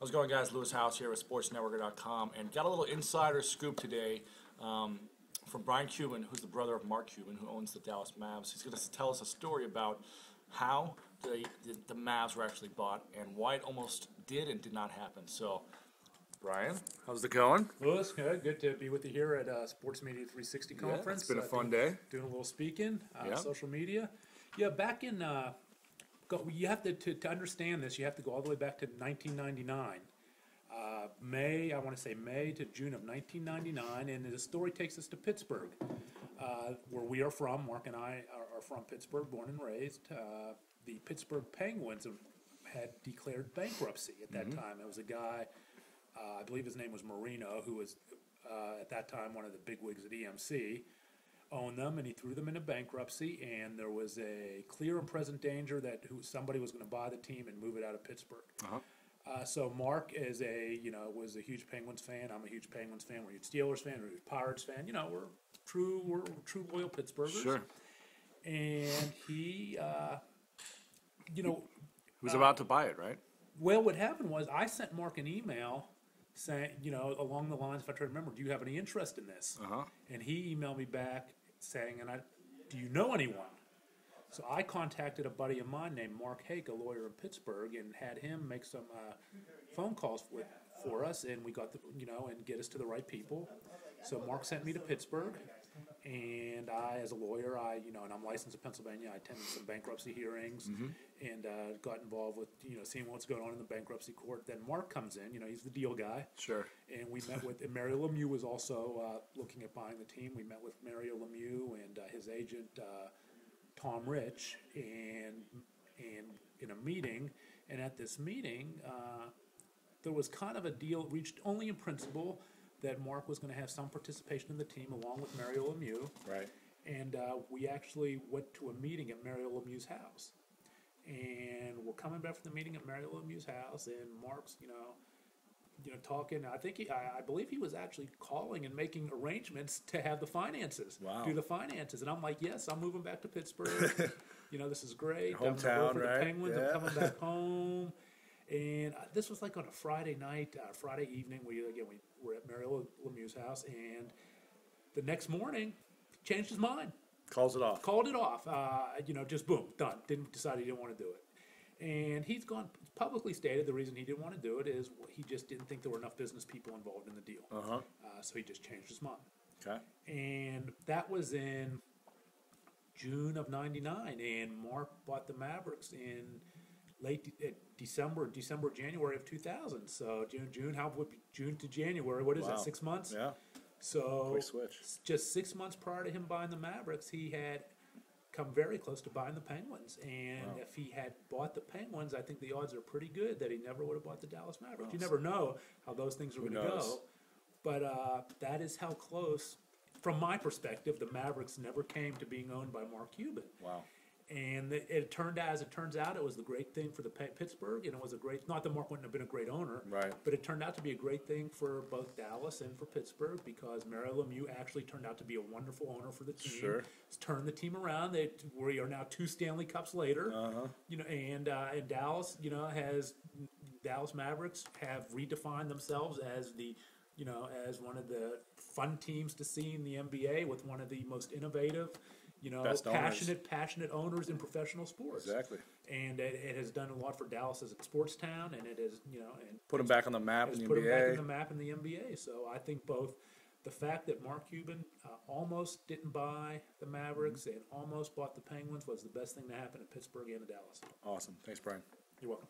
How's it going, guys? Lewis House here with SportsNetworker.com, and got a little insider scoop today from Brian Cuban, who's the brother of Mark Cuban, who owns the Dallas Mavs. He's going to tell us a story about how the Mavs were actually bought and why it almost did and did not happen. So, Brian, how's it going? Lewis, good to be with you here at Sports Media 360 Conference. Yeah, it's been a fun day. Doing a little speaking, Yeah. social media. Yeah, back in, you have to understand this, you have to go all the way back to 1999. I want to say May to June of 1999, and the story takes us to Pittsburgh, where we are from. Mark and I are from Pittsburgh, born and raised. The Pittsburgh Penguins had declared bankruptcy at that time. It was a guy, I believe his name was Marino, who was at that time one of the bigwigs at EMC, owned them, and he threw them into bankruptcy, and there was a clear and present danger that somebody was going to buy the team and move it out of Pittsburgh. So Mark was a huge Penguins fan. I'm a huge Penguins fan. We're a huge Steelers fan. We're a huge Pirates fan. We're true loyal Pittsburghers. Sure. And he, He was about to buy it, right? well, what happened was I sent Mark an email saying, along the lines, if I try to remember, do you have any interest in this? And he emailed me back saying, do you know anyone? So I contacted a buddy of mine named Mark Hake, a lawyer in Pittsburgh, and had him make some phone calls for us, and we got and get us to the right people. So Mark sent me to Pittsburgh, and I, as a lawyer, and I'm licensed in Pennsylvania. I attended some bankruptcy hearings and got involved with seeing what's going on in the bankruptcy court. Then Mark comes in, he's the deal guy. Sure. And we met with Mario Lemieux was also looking at buying the team. We met with Mario Lemieux and his agent. Tom Rich, and in a meeting, and at this meeting, there was kind of a deal reached only in principle that Mark was going to have some participation in the team along with Mario Lemieux. Right. And we actually went to a meeting at Mario Lemieux's house, and we're coming back from the meeting at Mario Lemieux's house, and Mark's talking. I believe he was actually calling and making arrangements to have the finances, do the finances. And I'm like, yes, I'm moving back to Pittsburgh. This is great. Hometown, for right? the Penguins. Yeah. I'm coming back home. And this was like on a Friday night, Friday evening. We were at Mario Lemieux's house, and the next morning, changed his mind. Calls it off. Called it off. Just boom, done. Decide he didn't want to do it. And he's publicly stated the reason he didn't want to do it is he just didn't think there were enough business people involved in the deal. So he just changed his mind. Okay. And that was in June of '99, and Mark bought the Mavericks in late December, January of 2000. So June to January, what is that, 6 months? Yeah. So Quick switch. Just 6 months prior to him buying the Mavericks, he had come very close to buying the Penguins, and if he had bought the Penguins, I think the odds are pretty good that he never would have bought the Dallas Mavericks. You never know how those things are going to go, but that is how close, from my perspective, the Mavericks never came to being owned by Mark Cuban. Wow. And it turned out, as it turns out, it was the great thing for the Pittsburgh, and it was not that Mark wouldn't have been a great owner, Right. but it turned out to be a great thing for both Dallas and for Pittsburgh because Mario Lemieux actually turned out to be a wonderful owner for the team. Sure. It's turned the team around. We are now 2 Stanley Cups later, and Dallas, Dallas Mavericks have redefined themselves as as one of the fun teams to see in the NBA with one of the most innovative. Best passionate owners in professional sports. Exactly. And it has done a lot for Dallas as a sports town, and it has, and Put them back on the map in the put NBA. them back in the map in the NBA. So I think both the fact that Mark Cuban almost didn't buy the Mavericks and almost bought the Penguins was the best thing to happen to Pittsburgh and to Dallas. Awesome. Thanks, Brian. You're welcome.